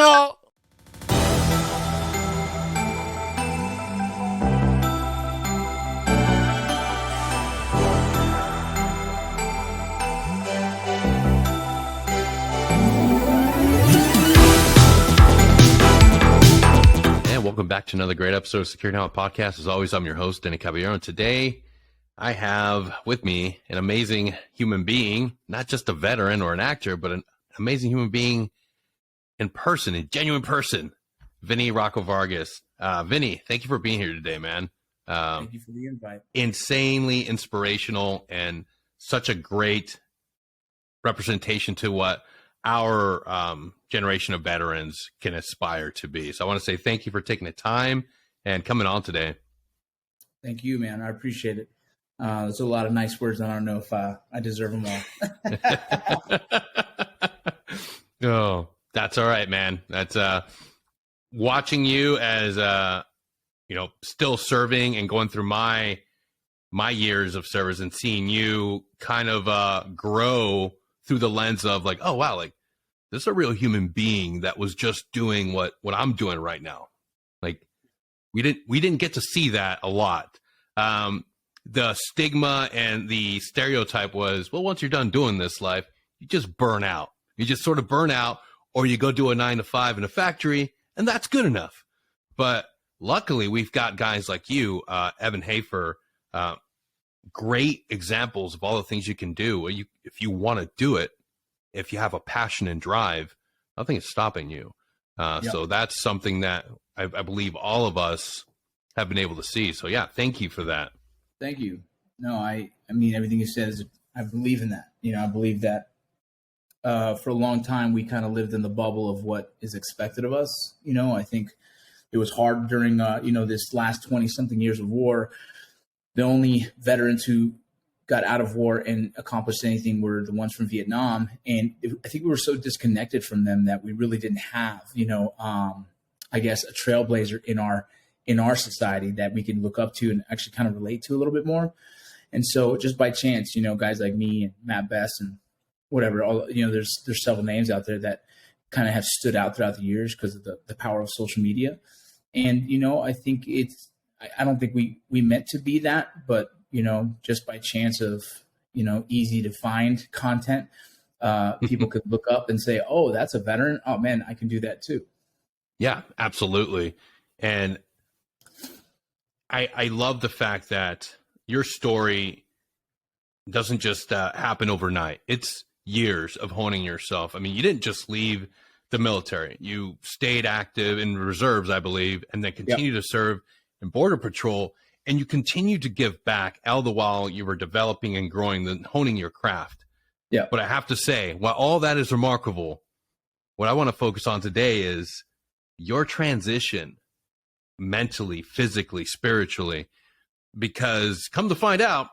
No. Welcome back to another great episode of Security Halt Podcast. As always, I'm your host, Vinny. And today I have with me an amazing human being, not just a veteran or an actor, but an amazing human being in person, a genuine person, Vinny Rocco Vargas. Vinny, thank you for being here today, man. Thank you for the invite. Insanely inspirational and such a great representation to what our generation of veterans can aspire to be. So I want to say thank you for taking the time and coming on today. Thank you, man. I appreciate it. There's a lot of nice words. I don't know if I deserve them all. Oh, that's all right, man. That's watching you as still serving and going through my years of service and seeing you kind of grow through the lens of like, oh wow, like this is a real human being that was just doing what I'm doing right now. Like we didn't get to see that a lot. The stigma and the stereotype was, well, once you're done doing this life, you just burn out. You just sort of burn out, or you go do a 9-to-5 in a factory, and that's good enough. But luckily, we've got guys like you, Evan Hafer, great examples of all the things you can do. If you want to do it, if you have a passion and drive, nothing is stopping you. Yep. So that's something that I believe all of us have been able to see. So yeah, thank you for that. Thank you. No, I mean, everything you said is, I believe in that. I believe that for a long time, we kind of lived in the bubble of what is expected of us. I think it was hard during, this last 20 something years of war. The only veterans who got out of war and accomplished anything were the ones from Vietnam. And I think we were so disconnected from them that we really didn't have, I guess, a trailblazer in our society that we can look up to and actually kind of relate to a little bit more. And so just by chance, guys like me and Matt Best and whatever, there's several names out there that kind of have stood out throughout the years because of the power of social media. And, I think I don't think we meant to be that, but, just by chance of, easy to find content, people could look up and say, oh, that's a veteran. Oh man, I can do that too. Yeah, absolutely. And I love the fact that your story doesn't just happen overnight. It's years of honing yourself. I mean, you didn't just leave the military. You stayed active in reserves, I believe, and then continued to serve in Border Patrol. And you continue to give back all the while you were developing and growing and honing your craft. Yeah. But I have to say, while all that is remarkable, what I want to focus on today is your transition mentally, physically, spiritually, because come to find out,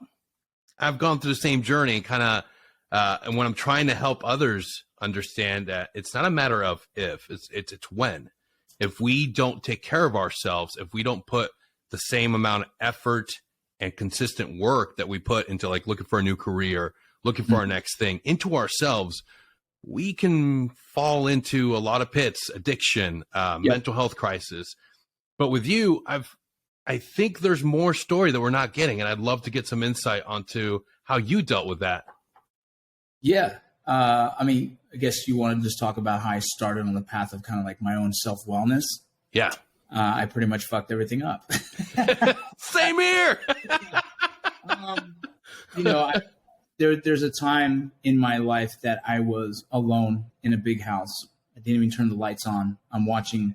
I've gone through the same journey kind of, and when I'm trying to help others understand that it's not a matter of if, it's when. If we don't take care of ourselves, if we don't put the same amount of effort and consistent work that we put into like looking for a new career, looking for our next thing into ourselves, we can fall into a lot of pits, addiction, mental health crisis. But with you, I think there's more story that we're not getting. And I'd love to get some insight onto how you dealt with that. Yeah. I guess you want to just talk about how I started on the path of kind of like my own self-wellness. Yeah. I pretty much fucked everything up. Same here. There's a time in my life that I was alone in a big house. I didn't even turn the lights on. I'm watching,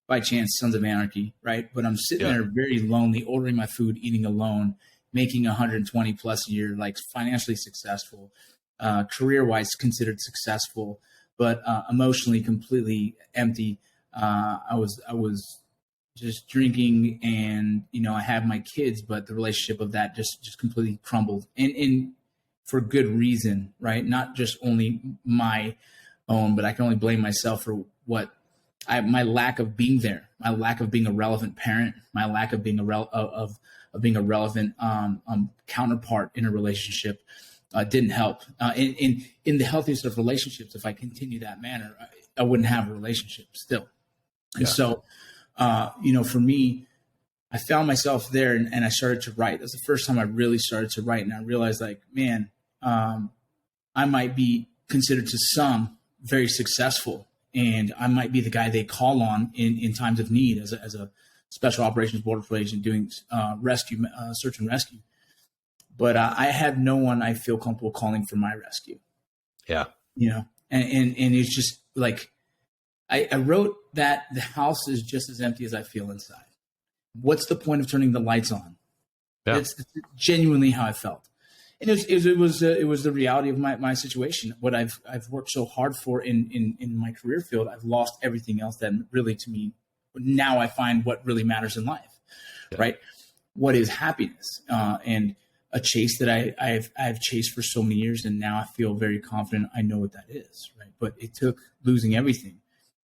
by chance, Sons of Anarchy, right? But I'm sitting there very lonely, ordering my food, eating alone, making 120 plus a year, like financially successful, career-wise considered successful, but emotionally completely empty. I was just drinking, and I had my kids, but the relationship of that just completely crumbled, and for good reason, right? Not just only my own, but I can only blame myself for my lack of being there, my lack of being a relevant parent, my lack of being being a relevant counterpart in a relationship. Didn't help. In the healthiest of relationships, if I continue that manner, I wouldn't have a relationship still. And so, for me, I found myself there and I started to write. That's the first time I really started to write. And I realized like, man, I might be considered to some very successful, and I might be the guy they call on in times of need as a special operations border patrol agent doing rescue, search and rescue. But I had no one I feel comfortable calling for my rescue. Yeah. And it's just like, I wrote that the house is just as empty as I feel inside. What's the point of turning the lights on? Yeah. It's genuinely how I felt. And it was the reality of my situation. What I've worked so hard for in my career field, I've lost everything else that really, to me, now I find what really matters in life, right? What is happiness? And a chase that I've chased for so many years, and now I feel very confident I know what that is, right? But it took losing everything.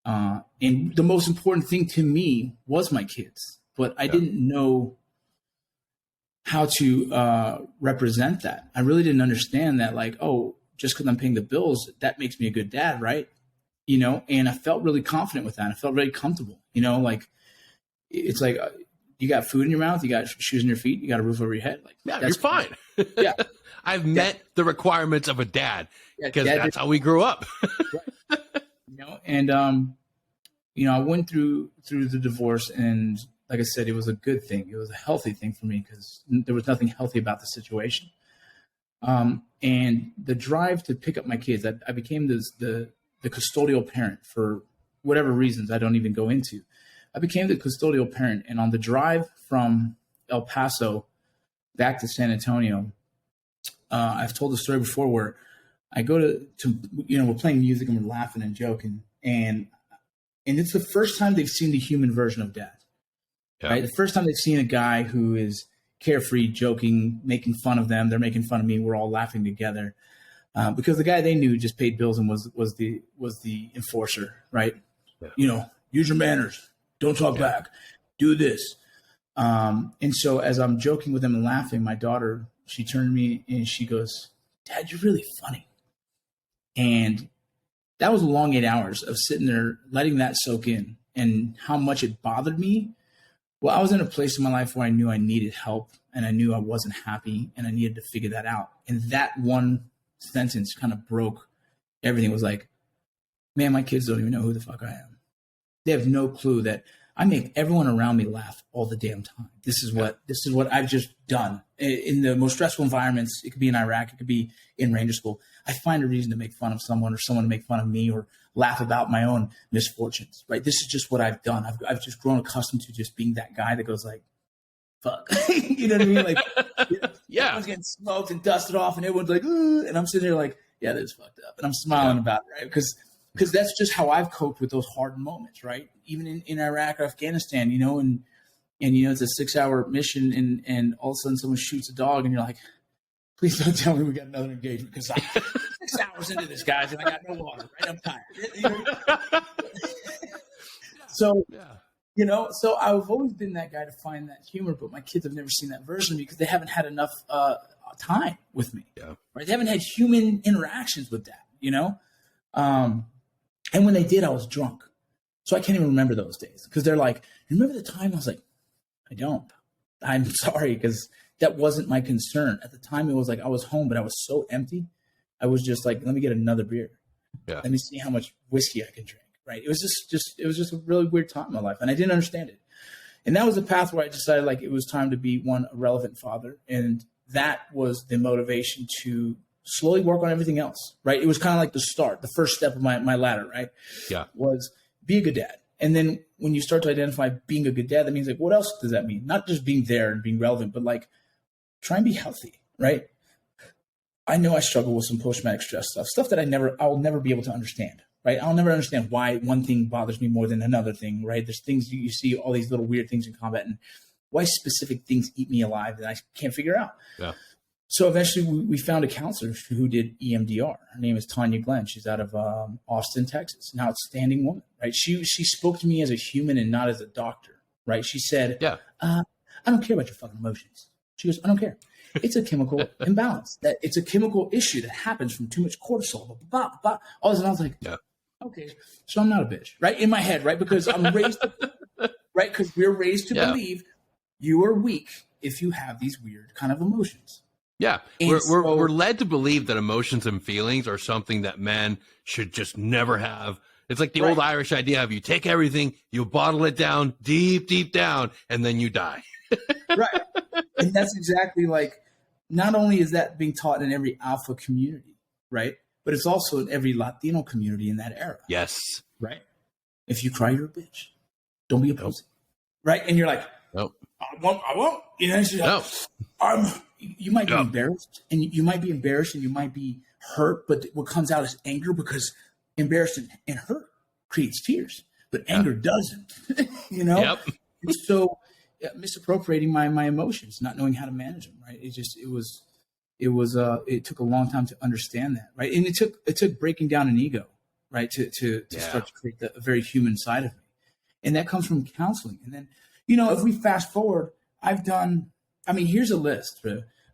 And the most important thing to me was my kids, but I didn't know how to represent that. I really didn't understand that, like, oh, just because I'm paying the bills, that makes me a good dad, right? And I felt really confident with that. I felt very comfortable, like it's like you got food in your mouth, you got shoes in your feet, you got a roof over your head. Like, yeah, you're fine. Yeah. I've met the requirements of a dad because that's how we grew up. Right. And I went through the divorce, and like I said, it was a good thing. It was a healthy thing for me because there was nothing healthy about the situation. And the drive to pick up my kids, I became the custodial parent for whatever reasons I don't even go into. I became the custodial parent, and on the drive from El Paso back to San Antonio, I've told the story before where I go to we're playing music and we're laughing and joking, and it's the first time they've seen the human version of dad. Yeah. Right? The first time they've seen a guy who is carefree, joking, making fun of them. They're making fun of me. We're all laughing together because the guy they knew just paid bills and was the enforcer, right? Yeah. Use your manners. Don't talk back. Do this. And so as I'm joking with them and laughing, my daughter, she turned to me and she goes, "Dad, you're really funny." And that was a long 8 hours of sitting there, letting that soak in, and how much it bothered me. Well, I was in a place in my life where I knew I needed help, and I knew I wasn't happy, and I needed to figure that out. And that one sentence kind of broke everything. It was like, man, my kids don't even know who the fuck I am. They have no clue that I make everyone around me laugh all the damn time. This is what I've just done in the most stressful environments. It could be in Iraq. It could be in Ranger School. I find a reason to make fun of someone, or someone to make fun of me, or laugh about my own misfortunes, right? This is just what I've done. I've just grown accustomed to just being that guy that goes like, fuck. You know what I mean? Like, yeah. Everyone's getting smoked and dusted off, and everyone's like, ooh, and I'm sitting there like, yeah, that's fucked up. And I'm smiling about it, right? Because that's just how I've coped with those hard moments, right? Even in Iraq or Afghanistan, and it's a 6-hour mission, and all of a sudden someone shoots a dog, and you're like, please don't tell me we got another engagement, because I'm 6 hours into this, guys, and I got no water, right? I'm tired. So, so I've always been that guy to find that humor, but my kids have never seen that version of me because they haven't had enough time with me, right? They haven't had human interactions with that, and when they did, I was drunk. So I can't even remember those days because they're like, you remember the time? I was like, I don't. I'm sorry, because that wasn't my concern. At the time, it was like I was home, but I was so empty. I was just like, let me get another beer. Yeah. Let me see how much whiskey I can drink, right? It was just a really weird time in my life, and I didn't understand it. And that was a path where I decided like it was time to be a relevant father. And that was the motivation to slowly work on everything else, right? It was kind of like the first step of my ladder, right? Yeah. Was be a good dad. And then when you start to identify being a good dad, that means like, what else does that mean? Not just being there and being relevant, but like try and be healthy, right? I know I struggle with some post-traumatic stress stuff that I'll never be able to understand, right? I'll never understand why one thing bothers me more than another thing, right? There's things you see, all these little weird things in combat, and why specific things eat me alive that I can't figure out. Yeah. So eventually we found a counselor who did EMDR. Her name is Tanya Glenn. She's out of Austin, Texas. An outstanding woman, right? She spoke to me as a human and not as a doctor, right? She said, I don't care about your fucking emotions. She goes, I don't care. It's a chemical imbalance. That it's a chemical issue that happens from too much cortisol. Blah, blah, blah, blah. All this, and I was like, Okay, so I'm not a bitch, right? In my head, right? Because I'm raised, right? Because we're raised to believe you are weak if you have these weird kind of emotions. Yeah, And we're led to believe that emotions and feelings are something that men should just never have. It's like the old Irish idea of you take everything, you bottle it down deep, deep down, and then you die. Right. And that's exactly like, not only is that being taught in every alpha community, right? But it's also in every Latino community in that era. Yes. Right. If you cry, you're a bitch. Don't be a pussy. Right. And you're like, nope. I won't. You know, like, you might be embarrassed, and you might be hurt, but what comes out is anger, because embarrassed and hurt creates tears, but anger doesn't. You know? Yep. And so misappropriating my emotions, not knowing how to manage them, right? It took a long time to understand that, right? And it took breaking down an ego, right, to start to create a very human side of me. And that comes from counseling. And then, if we fast forward, here's a list.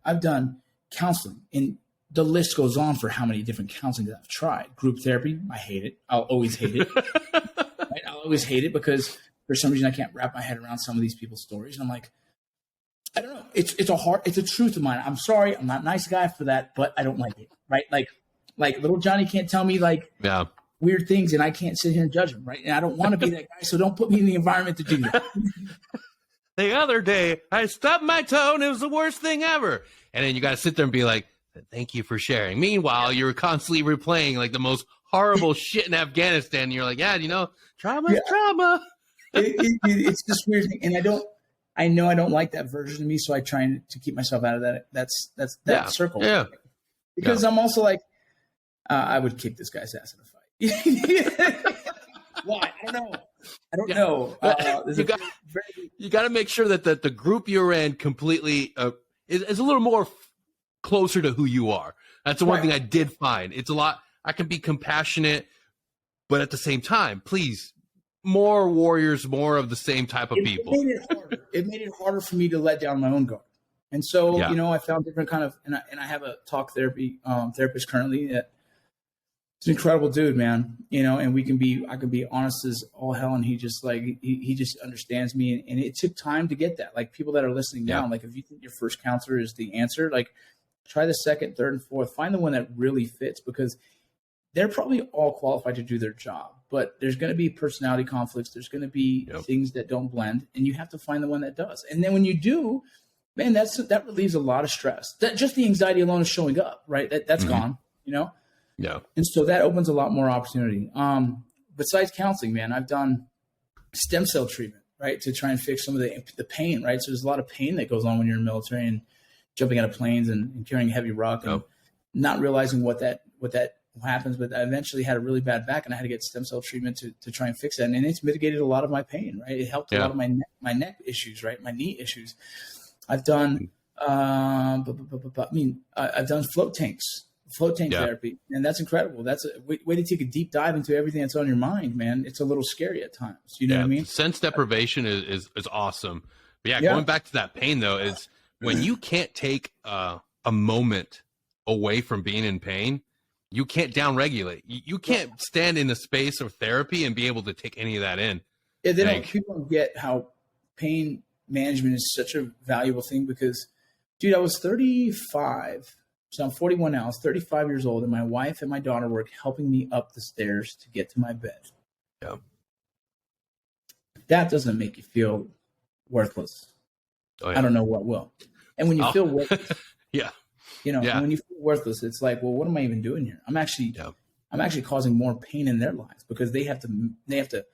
I've done counseling, and the list goes on for how many different counseling that I've tried. Group therapy, I hate it. I'll always hate it. Right? I'll always hate it because for some reason I can't wrap my head around some of these people's stories. And I'm like, I don't know. It's a truth of mine. I'm sorry. I'm not a nice guy for that, but I don't like it. Right. Like little Johnny can't tell me weird things, and I can't sit here and judge him. Right. And I don't want to be that guy. So don't put me in the environment to do that. The other day I stubbed my toe and it was the worst thing ever. And then you got to sit there and be like, thank you for sharing. Meanwhile, you're constantly replaying like the most horrible shit in Afghanistan. And you're like, trauma. It's this weird thing. And I know I don't like that version of me, so I try to keep myself out of that. That circle. Yeah. Because I'm also like, I would kick this guy's ass in a fight. Why? I don't know. You got to make sure that the group you're in completely is a little more closer to who you are. That's the one thing I did find. It's a lot. I can be compassionate, but at the same time, please, more warriors, more of the same type of people. It made it harder for me to let down my own guard. And so, I found different kind of, and I have a talk therapy therapist currently that it's an incredible dude, man. And I can be honest as all hell. And he just he just understands me. And it took time to get that. Like people that are listening now, like if you think your first counselor is the answer, like try the second, third, and fourth, find the one that really fits, because they're probably all qualified to do their job, but there's going to be personality conflicts. There's going to be things that don't blend, and you have to find the one that does. And then when you do, man, that relieves a lot of stress. That just the anxiety alone is showing up, right? That's gone, Yeah. And so that opens a lot more opportunity. Besides counseling, man, I've done stem cell treatment, right, to try and fix some of the pain, right? So there's a lot of pain that goes on when you're in the military and jumping out of planes and carrying heavy rock and not realizing what that happens. But I eventually had a really bad back, and I had to get stem cell treatment to try and fix that. And it's mitigated a lot of my pain, right? It helped a lot of my neck issues, right? My knee issues. I've done, I've done float tank therapy, and that's incredible. That's a way to take a deep dive into everything that's on your mind, man. It's a little scary at times. You know what I mean? Sense deprivation is awesome. But going back to that pain though, is when you can't take a moment away from being in pain, you can't downregulate. You can't stand in the space of therapy and be able to take any of that in. Yeah, people don't get how pain management is such a valuable thing, because, dude, I was 35. So I'm 41 now. I was 35 years old, and my wife and my daughter were helping me up the stairs to get to my bed. Yeah. That doesn't make you feel worthless. Oh, yeah. I don't know what will. And when you feel worthless, when you feel worthless, it's like, well, what am I even doing here? I'm actually causing more pain in their lives, because they have to.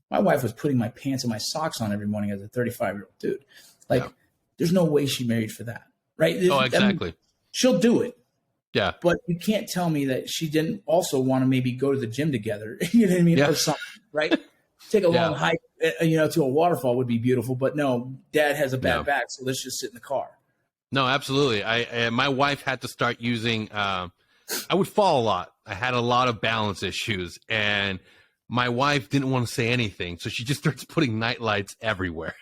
My wife was putting my pants and my socks on every morning as a 35-year-old dude. There's no way she married for that, right? Oh, exactly. She'll do it. Yeah. But you can't tell me that she didn't also want to maybe go to the gym together. You know what I mean? Yeah. Or something, right? Take a long hike, to a waterfall would be beautiful. But no, Dad has a bad back, so let's just sit in the car. No, absolutely. My wife had to start using, I would fall a lot. I had a lot of balance issues, and my wife didn't want to say anything. So she just starts putting night lights everywhere,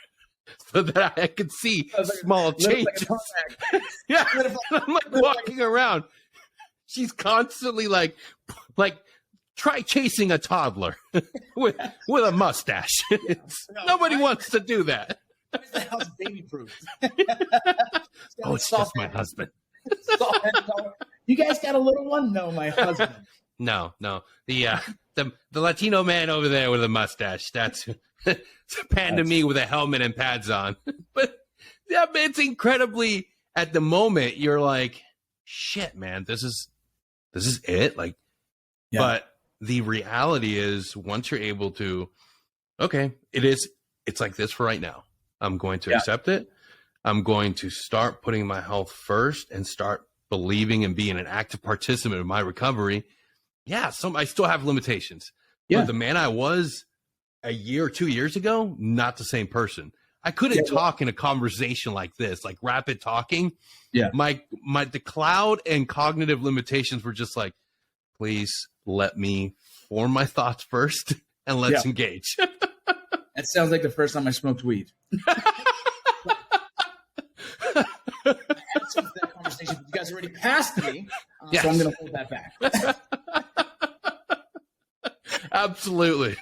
so that I could see small changes. Yeah, I'm like walking around. She's constantly like try chasing a toddler with a mustache. Nobody wants to do that. The house baby proof. Oh, it's just my husband. You guys got a little one? No, my husband. No. The Latino man over there with a mustache. That's Panda me with a helmet and pads on. But yeah, it's incredibly, at the moment, you're like, shit, man, this is it. Like, but the reality is, once you're able to, okay, it's like this for right now. I'm going to accept it. I'm going to start putting my health first and start believing and being an active participant in my recovery. Yeah, I still have limitations. Yeah. But the man I was a year or 2 years ago, not the same person. I couldn't talk in a conversation like this, like rapid talking. Yeah. The cloud and cognitive limitations were just like, please let me form my thoughts first and let's engage. That sounds like the first time I smoked weed. I had some of that conversation, but you guys already passed me, so I'm going to hold that back. Absolutely.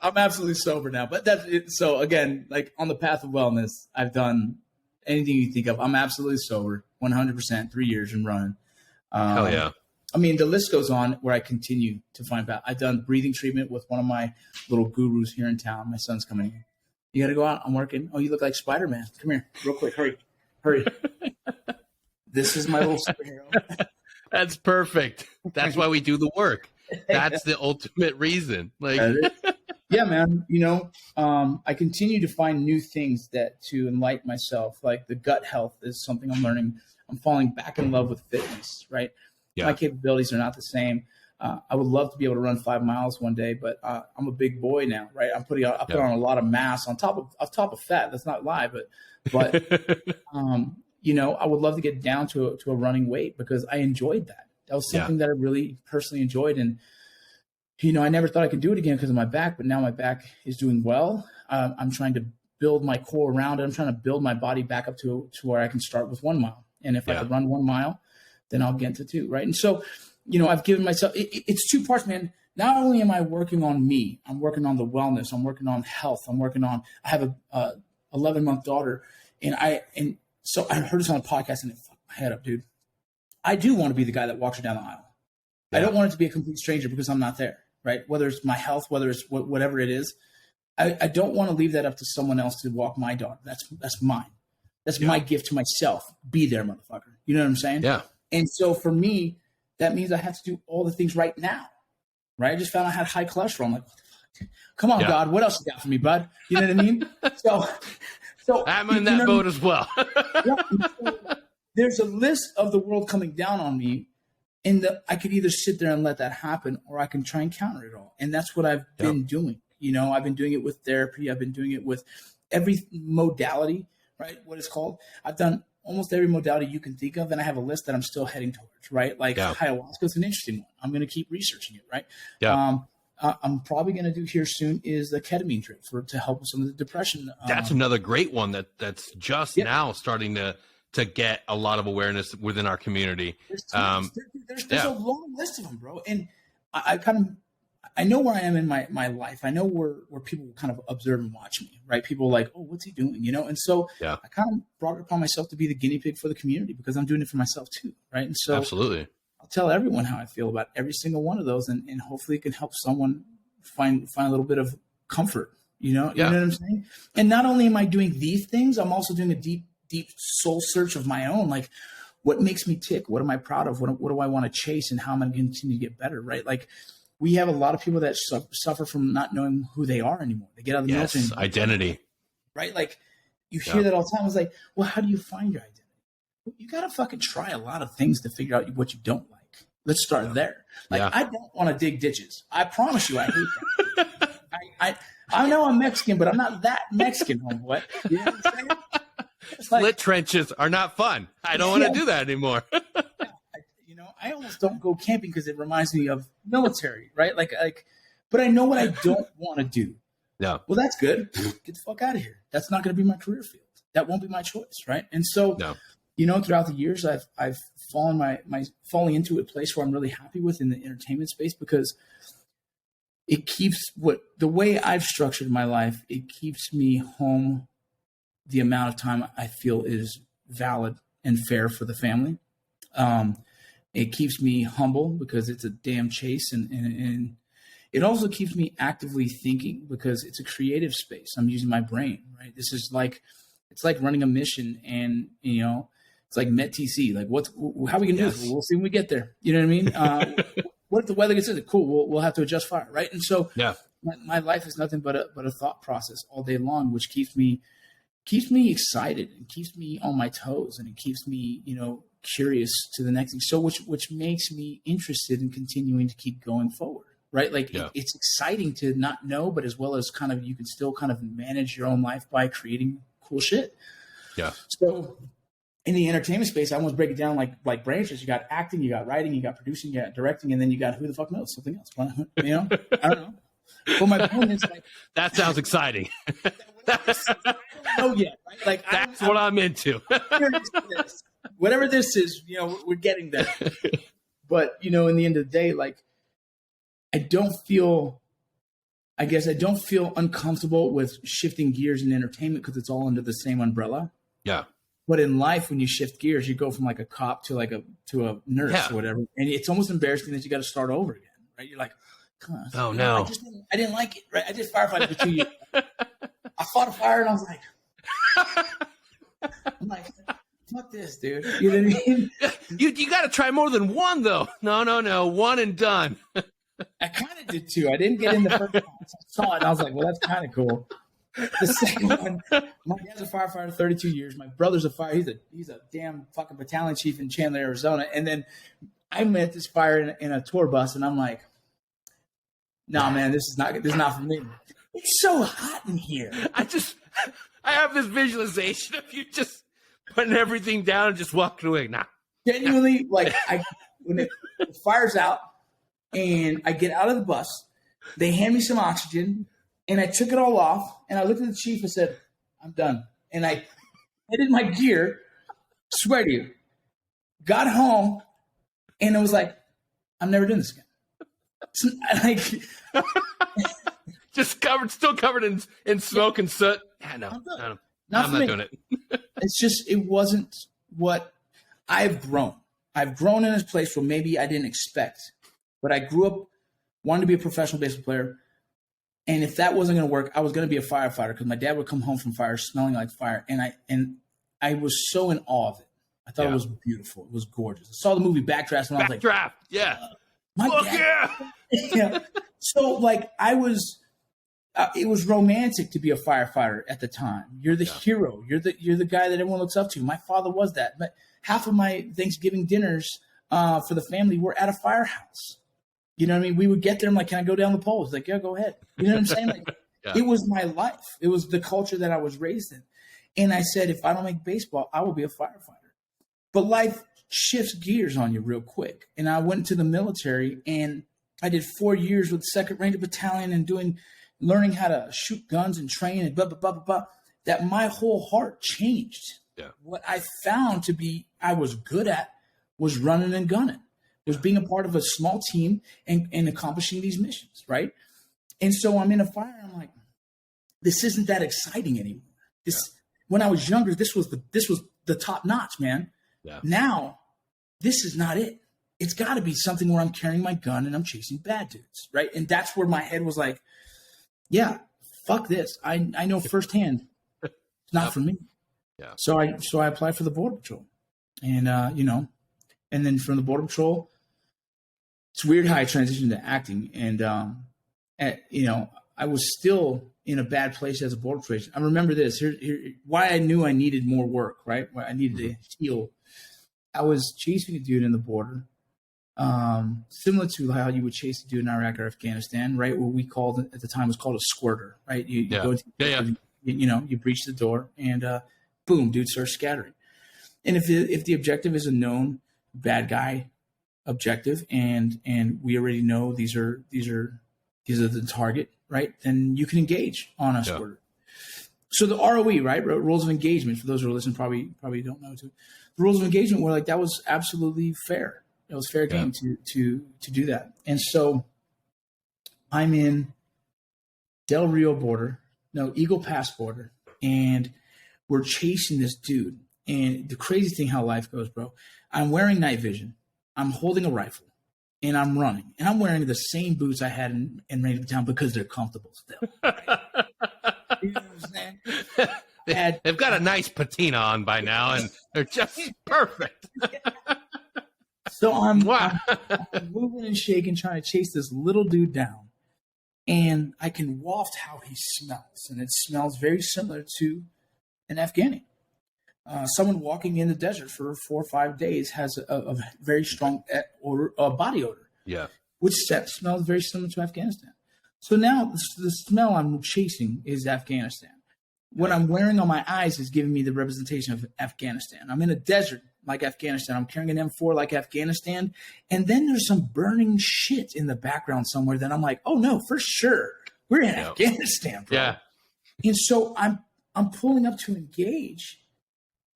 I'm absolutely sober now, but that's it. So again, like on the path of wellness, I've done anything you think of. I'm absolutely sober, 100%, 3 years and running. Hell yeah. I mean, the list goes on where I continue to find out. I've done breathing treatment with one of my little gurus here in town. My son's coming in. You got to go out. I'm working. Oh, you look like Spider-Man. Come here real quick. Hurry. This is my little superhero. That's perfect. That's why we do the work. That's the ultimate reason. Like, yeah, man. I continue to find new things to enlighten myself. Like the gut health is something I'm learning. I'm falling back in love with fitness, right? Yeah. My capabilities are not the same. I would love to be able to run 5 miles one day, but I'm a big boy now, right? I put on a lot of mass on top of fat. That's not lie, but I would love to get down to a running weight because I enjoyed that. That was something that I really personally enjoyed. And, I never thought I could do it again because of my back, but now my back is doing well. I'm trying to build my core around it. I'm trying to build my body back up to where I can start with 1 mile. And if I could run 1 mile, then I'll get to 2. Right. And so, I've given myself, it's 2 parts, man. Not only am I working on me, I'm working on the wellness. I'm working on health. I have a 11-month daughter. And so I heard this on a podcast and it fucked my head up, dude. I do want to be the guy that walks her down the aisle. Yeah. I don't want it to be a complete stranger because I'm not there, right? Whether it's my health, whether it's whatever it is, I don't want to leave that up to someone else to walk my dog. That's mine. That's my gift to myself. Be there, motherfucker. You know what I'm saying? Yeah. And so for me, that means I have to do all the things right now, right? I just found I had high cholesterol. I'm like, what the fuck? Come on, God, what else you got for me, bud? You know what I mean? So I'm in that boat as well. There's a list of the world coming down on me, and I could either sit there and let that happen, or I can try and counter it all. And that's what I've been doing. I've been doing it with therapy. I've been doing it with every modality, right? What it's called. I've done almost every modality you can think of, and I have a list that I'm still heading towards, right? Like ayahuasca is an interesting one. I'm going to keep researching it, right? Yeah. I'm probably going to do here soon is the ketamine trip to help with some of the depression. That's another great one that's just now starting to get a lot of awareness within our community. There's a long list of them, bro. And I know where I am in my life. I know where people kind of observe and watch me, right? People are like, oh, what's he doing? And so I kind of brought it upon myself to be the guinea pig for the community because I'm doing it for myself too, right? And so absolutely, I'll tell everyone how I feel about every single one of those, and hopefully it can help someone find a little bit of comfort, you know what I'm saying? And not only am I doing these things, I'm also doing a deep soul search of my own. Like, what makes me tick? What am I proud of? What do I want to chase? And how am I going to continue to get better? Right? Like, we have a lot of people that suffer from not knowing who they are anymore. They get out of the military. Identity. Right? Like, you hear that all the time. It's like, well, how do you find your identity? You got to fucking try a lot of things to figure out what you don't like. Let's start there. Like, I don't want to dig ditches. I promise you, I hate that. I know I'm Mexican, but I'm not that Mexican, homeboy. You know what I'm saying? Split trenches are not fun. I don't want to do that anymore. I almost don't go camping because it reminds me of military, right? But I know what I don't want to do. Yeah. Well, that's good. Get the fuck out of here. That's not going to be my career field. That won't be my choice, right? And so throughout the years, I've falling into a place where I'm really happy with in the entertainment space, because it keeps the way I've structured my life, it keeps me home the amount of time I feel is valid and fair for the family. It keeps me humble because it's a damn chase, and it also keeps me actively thinking because it's a creative space. I'm using my brain, right? It's like running a mission, and it's like METTC. Like, how are we gonna do this? We'll see when we get there. You know what I mean? What if the weather gets in? Cool. We'll have to adjust fire, right? And so, my life is nothing but a thought process all day long, which keeps me excited and keeps me on my toes, and it keeps me, curious to the next thing. So, which makes me interested in continuing to keep going forward, right? Like, it's exciting to not know, but as well as you can still kind of manage your own life by creating cool shit. Yeah. So, in the entertainment space, I almost break it down like branches. You got acting, you got writing, you got producing, you got directing, and then you got who the fuck knows, something else. I don't know. But my point is, like, that sounds exciting. I don't know yet, right? Like, that's what I'm into. Whatever this is, we're getting there. But in the end of the day, like, I don't feel uncomfortable with shifting gears in entertainment because it's all under the same umbrella. Yeah. But in life, when you shift gears, you go from like a cop to a nurse or whatever, and it's almost embarrassing that you got to start over again, right? You're like, come on, oh no, I didn't like it, right? I did firefighting for 2 years. I fought a fire, and I was like, fuck this, dude. You know what I mean? You got to try more than one, though. No, one and done. I kind of did too. I didn't get in the first one. I saw it, and I was like, well, that's kind of cool. The second one, my dad's a firefighter, 32 years. My brother's a fire. He's a damn fucking battalion chief in Chandler, Arizona. And then I met this fire in a tour bus, and I'm like, no, man, this is not for me. It's so hot in here. I have this visualization of you just putting everything down and just walking away. Nah. Genuinely, like, when the fire's out and I get out of the bus, they hand me some oxygen. And I took it all off, and I looked at the chief and said, I'm done. And I headed my gear, swear to you, got home, and it was like, I'm never doing this again. So, still covered in smoke and soot. Yeah, no, I'm not doing it. It's just, it wasn't what I've grown. I've grown in this place where maybe I didn't expect, but I grew up wanting to be a professional baseball player. And if that wasn't going to work, I was going to be a firefighter because my dad would come home from fire smelling like fire. And I was so in awe of it. I thought it was beautiful. It was gorgeous. I saw the movie Backdraft and I was like, Backdraft, yeah. My dad. Yeah. So, like, it was romantic to be a firefighter at the time. You're the hero. You're the guy that everyone looks up to. My father was that. But half of my Thanksgiving dinners for the family were at a firehouse. You know what I mean? We would get there. I'm like, can I go down the pole? He's like, yeah, go ahead. You know what I'm saying? Like, It was my life. It was the culture that I was raised in. And I said, if I don't make baseball, I will be a firefighter. But life shifts gears on you real quick. And I went to the military, and I did 4 years with the 2nd Ranger Battalion and learning how to shoot guns and train and blah, blah, blah, blah, blah, that my whole heart changed. Yeah. What I found I was good at was running and gunning. Was being a part of a small team and accomplishing these missions, right? And so I'm in a fire. I'm like, this isn't that exciting anymore. When I was younger, this was the top notch, man. Yeah. Now, this is not it. It's got to be something where I'm carrying my gun and I'm chasing bad dudes, right? And that's where my head was like, yeah, fuck this. I know firsthand, it's not for me. Yeah. So I applied for the Border Patrol, and and then from the Border Patrol. It's weird how I transitioned to acting, and I was still in a bad place as a border patrol agent. I remember this. Here, why I knew I needed more work, right? Why I needed to heal. I was chasing a dude in the border, similar to how you would chase a dude in Iraq or Afghanistan, right? What we called at the time was called a squirter, right? You go into, you breach the door, and boom, dude starts scattering. And if the objective is a known bad guy objective, and we already know these are the target, right? Then you can engage on a squirter. So the ROE, right? Rules of engagement, for those who are listening, probably don't know too. the rules of engagement were like, that was absolutely fair. It was fair game to do that. And so I'm in Del Rio border, Eagle Pass border, and we're chasing this dude. And the crazy thing how life goes, bro, I'm wearing night vision. I'm holding a rifle and I'm running, and I'm wearing the same boots I had in Rainy Town because they're comfortable still. Right? You know what I'm saying? They've got a nice patina on by now, and they're just perfect. So I'm moving and shaking, trying to chase this little dude down. And I can waft how he smells. And it smells very similar to an Afghani. Someone walking in the desert for 4 or 5 days has a very strong body odor. Yeah. Which smells very similar to Afghanistan. So now the smell I'm chasing is Afghanistan. What I'm wearing on my eyes is giving me the representation of Afghanistan. I'm in a desert like Afghanistan. I'm carrying an M4 like Afghanistan. And then there's some burning shit in the background somewhere that I'm like, oh no, for sure. We're in Afghanistan, bro. Yeah. And so I'm pulling up to engage.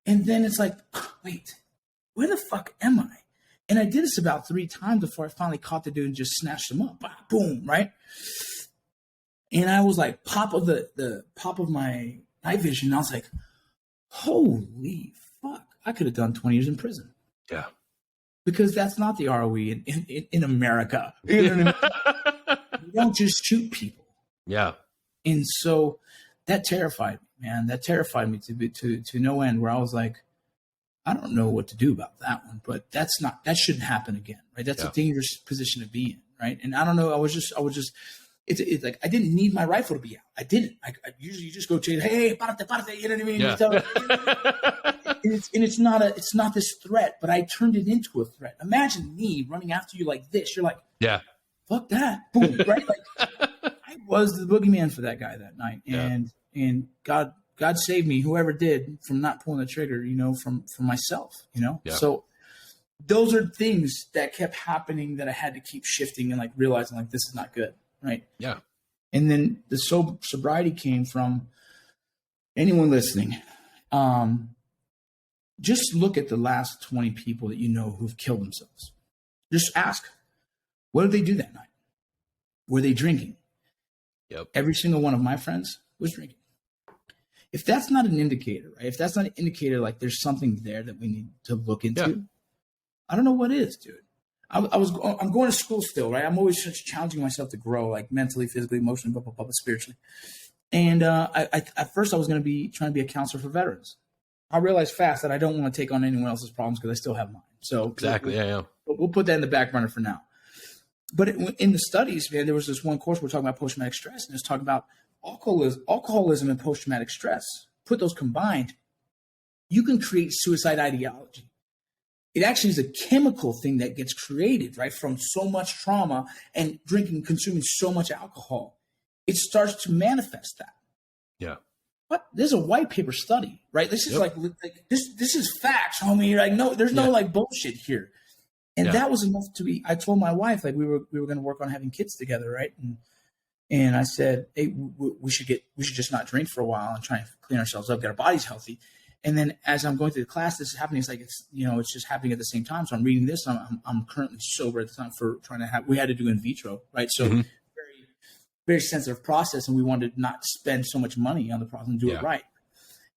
And then it's like, wait, where the fuck am I? And I did this about 3 times before I finally caught the dude and just snatched him up. Boom, right? And I was like, pop of my night vision. And I was like, holy fuck, I could have done 20 years in prison. Yeah. Because that's not the ROE in America. You know what I mean? You don't just shoot people. Yeah. And so that terrified me, man. That terrified me to no end, where I was like, I don't know what to do about that one, but that shouldn't happen again, right? That's a dangerous position to be in, right? And I don't know. I was just, it's like, I didn't need my rifle to be out. I didn't. I usually just go chase, hey, parte, you know what I mean? Yeah. And it's not this threat, but I turned it into a threat. Imagine me running after you like this. You're like, yeah, fuck that. Boom, right? Like, I was the boogeyman for that guy that night. And God saved me, whoever did, from not pulling the trigger, from myself, Yeah. So those are things that kept happening that I had to keep shifting and like realizing like, this is not good. Right. Yeah. And then the sobriety came from anyone listening. Just look at the last 20 people that who've killed themselves. Just ask, what did they do that night? Were they drinking? Yep. Every single one of my friends was drinking. If that's not an indicator, right? If that's not an indicator, like there's something there that we need to look into, I don't know what is, dude. I'm going to school still, right? I'm always just challenging myself to grow, like mentally, physically, emotionally, blah, blah, blah, spiritually. And at first I was going to be trying to be a counselor for veterans. I realized fast that I don't want to take on anyone else's problems because I still have mine. So exactly, we'll put that in the back burner for now. But in the studies, man, there was this one course we're talking about post-traumatic stress, and it's talking about alcoholism and post-traumatic stress. Put those combined, you can create suicide ideology. It actually is a chemical thing that gets created, right, from so much trauma and consuming so much alcohol. It starts to manifest that. Yeah. But there's a white paper study, right? This is like this is facts, homie. Like, no, there's no like bullshit here. And that was enough to be. I told my wife, like, we were going to work on having kids together, right? And I said, hey, we should just not drink for a while and try and clean ourselves up, get our bodies healthy. And then as I'm going through the class, this is happening. It's like, it's just happening at the same time. So I'm reading this. I'm currently sober at the time for trying to have, we had to do in vitro, right? So very, very sensitive process. And we wanted to not spend so much money on the process and do it right.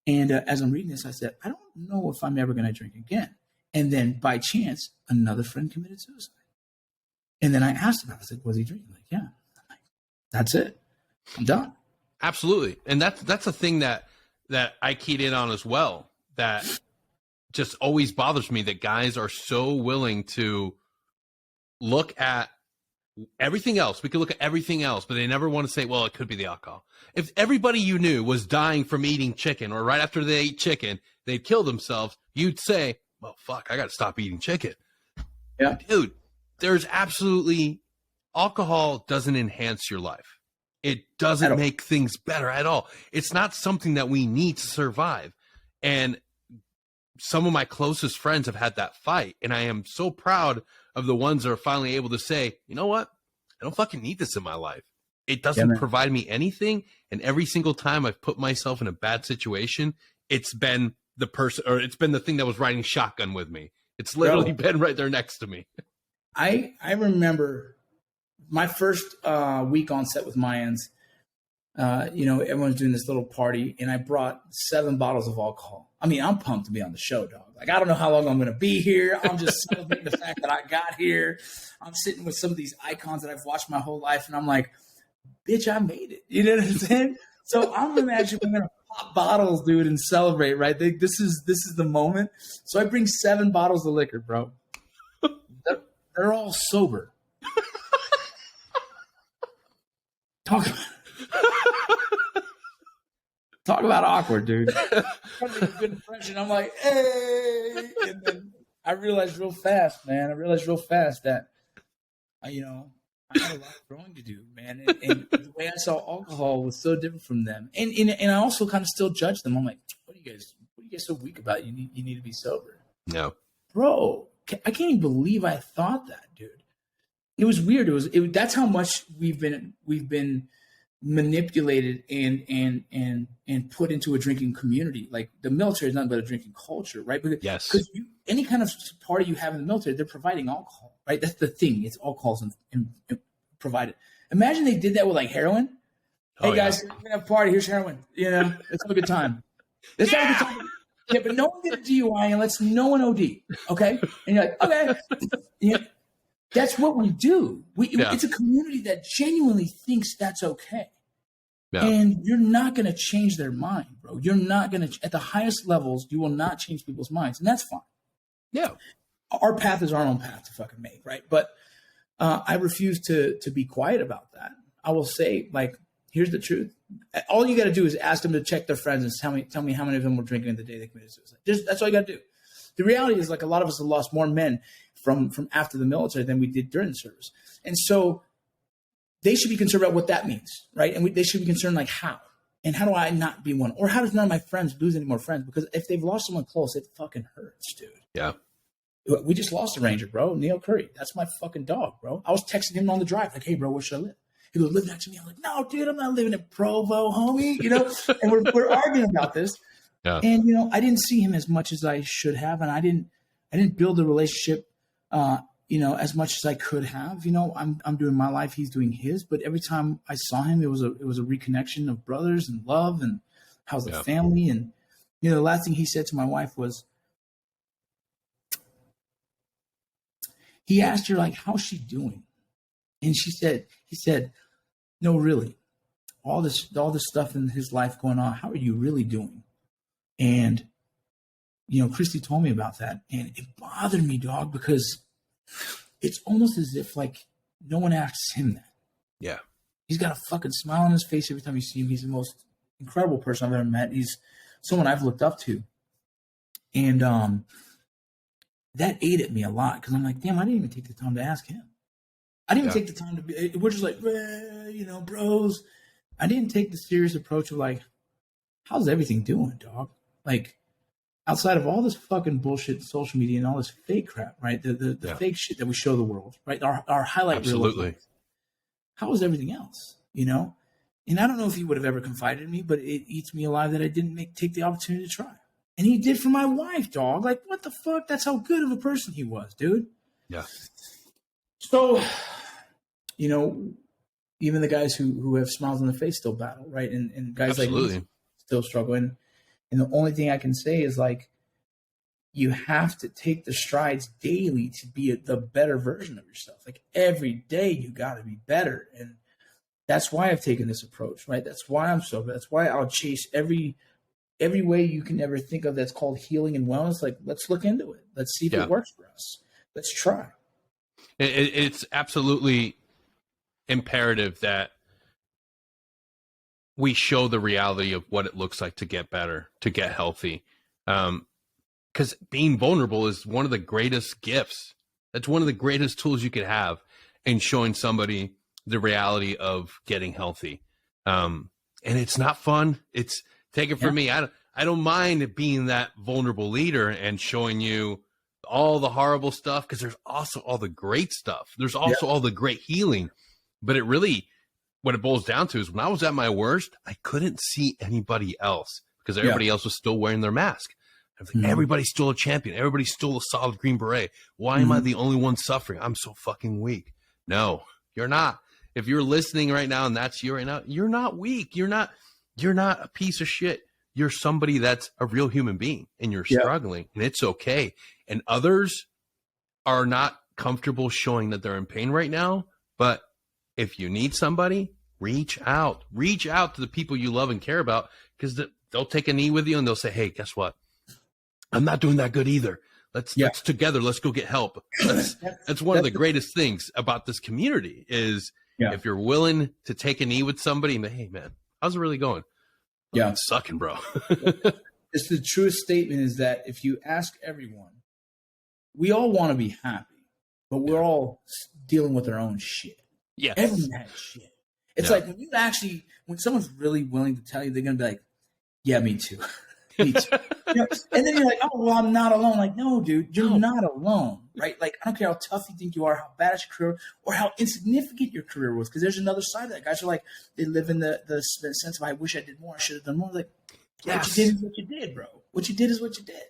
And as I'm reading this, I said, I don't know if I'm ever going to drink again. And then by chance, another friend committed suicide. And then I asked him, I was like, was he drinking? Like, yeah. I'm like, that's it. I'm done. Absolutely. And that's a thing that I keyed in on as well, that just always bothers me, that guys are so willing to look at everything else. We could look at everything else, but they never want to say, well, it could be the alcohol. If everybody you knew was dying from eating chicken, or right after they ate chicken, they'd kill themselves, you'd say, well, fuck, I got to stop eating chicken. Yeah. Dude, there's absolutely, alcohol doesn't enhance your life. It doesn't make things better at all. It's not something that we need to survive. And some of my closest friends have had that fight. And I am so proud of the ones that are finally able to say, you know what? I don't fucking need this in my life. It doesn't provide me anything. And every single time I've put myself in a bad situation, it's been the person, or it's been the thing that was riding shotgun with me. It's literally been right there next to me. I remember my first week on set with Mayans. Everyone's doing this little party, and I brought 7 bottles of alcohol. I mean, I'm pumped to be on the show, dog. Like, I don't know how long I'm going to be here. I'm just celebrating the fact that I got here. I'm sitting with some of these icons that I've watched my whole life, and I'm like, bitch, I made it. You know what I'm saying? So I'm imagining we're going to pop bottles, dude, and celebrate, right? This is the moment. So I bring 7 bottles of liquor, bro. They're all sober. Talk about awkward, dude. I'm making a good impression. I'm like, hey, and then I realized real fast, man. That, I had a lot of growing to do, man. And the way I saw alcohol was so different from them. And I also kind of still judge them. I'm like, what are you guys so weak about? You need to be sober. No, bro. I can't even believe I thought that, dude. It was weird. That's how much we've been manipulated and put into a drinking community. Like, the military is nothing but a drinking culture, right? Because any kind of party you have in the military, they're providing alcohol, right? That's the thing. It's alcohol's and provided. Imagine they did that with like heroin. Hey guys, we're gonna have a party. Here's heroin. Let's have a good time. Let's have a good time. Yeah, but no one get a DUI and let's no one OD. Okay, and you're like, okay. Yeah, that's what we do. It's a community that genuinely thinks that's okay. Yeah. And you're not going to change their mind, bro. You're not going to, at the highest levels, you will not change people's minds. And that's fine. Yeah. Our path is our own path to fucking make, right? But I refuse to be quiet about that. I will say, like, here's the truth. All you got to do is ask them to check their friends and tell me how many of them were drinking the day they committed suicide. That's all you got to do. The reality is, like, a lot of us have lost more men from after the military than we did during the service. And so they should be concerned about what that means, right? And they should be concerned, like, how? And how do I not be one? Or how does none of my friends lose any more friends? Because if they've lost someone close, it fucking hurts, dude. Yeah. We just lost a Ranger, bro. Neil Curry. That's my fucking dog, bro. I was texting him on the drive, like, hey, bro, where should I live? He goes, live next to me. I'm like, no, dude, I'm not living in Provo, homie. And we're arguing about this. Yeah. And, I didn't see him as much as I should have. And I didn't build a relationship, as much as I could have. I'm doing my life. He's doing his. But every time I saw him, it was a reconnection of brothers and love and how's the family. And, the last thing he said to my wife was, he asked her, like, how's she doing? And he said, no, really, all this stuff in his life going on, how are you really doing? And, Christy told me about that, and it bothered me, dog, because it's almost as if, like, no one asks him that. Yeah. He's got a fucking smile on his face every time you see him. He's the most incredible person I've ever met. He's someone I've looked up to. And that ate at me a lot, because I'm like, damn, I didn't even take the time to ask him. I didn't even take the time to be, we're just like, bros. I didn't take the serious approach of, like, how's everything doing, dog? Like, outside of all this fucking bullshit, social media and all this fake crap, right? The fake shit that we show the world, right? Our highlight reel. Absolutely. How is everything else, And I don't know if he would have ever confided in me, but it eats me alive that I didn't take the opportunity to try. And he did for my wife, dog. Like, what the fuck? That's how good of a person he was, dude. Yeah. So, even the guys who have smiles on their face still battle, right? And guys Absolutely. Like me still struggling. And the only thing I can say is, like, you have to take the strides daily to be the better version of yourself. Like, every day you got to be better. And that's why I've taken this approach, right? That's why I'm sober. That's why I'll chase every way you can ever think of that's called healing and wellness. Like, let's look into it. Let's see if it works for us. Let's try. It's absolutely imperative that we show the reality of what it looks like to get better, to get healthy. Because being vulnerable is one of the greatest gifts. That's one of the greatest tools you could have in showing somebody the reality of getting healthy. And it's not fun. Take it from me. I don't mind being that vulnerable leader and showing you all the horrible stuff, because there's also all the great stuff. There's also all the great healing. But it really, what it boils down to is, when I was at my worst, I couldn't see anybody else because everybody else was still wearing their mask. Everybody's still a champion. Everybody's still a solid Green Beret. Why am I the only one suffering? I'm so fucking weak. No, you're not. If you're listening right now and that's you right now, you're not weak. You're not a piece of shit. You're somebody that's a real human being and you're struggling and it's okay. And others are not comfortable showing that they're in pain right now. But if you need somebody, reach out to the people you love and care about, because they'll take a knee with you and they'll say, hey, guess what? I'm not doing that good either. Let's together, let's go get help. That's one of the greatest things about this community is if you're willing to take a knee with somebody and hey man, how's it really going? I'm sucking, bro. It's the truest statement is that if you ask everyone, we all want to be happy, but we're all dealing with our own shit. Yes. Everyone has shit. It's like when someone's really willing to tell you, they're going to be like, yeah, me too. Me too. And then you're like, oh, well, I'm not alone. Like, no, dude, you're not alone, right? Like, I don't care how tough you think you are, how bad is your career, or how insignificant your career was, because there's another side of that. Guys are like, they live in the sense of, I wish I did more, I should have done more. Like, what you did is what you did, bro. What you did is what you did,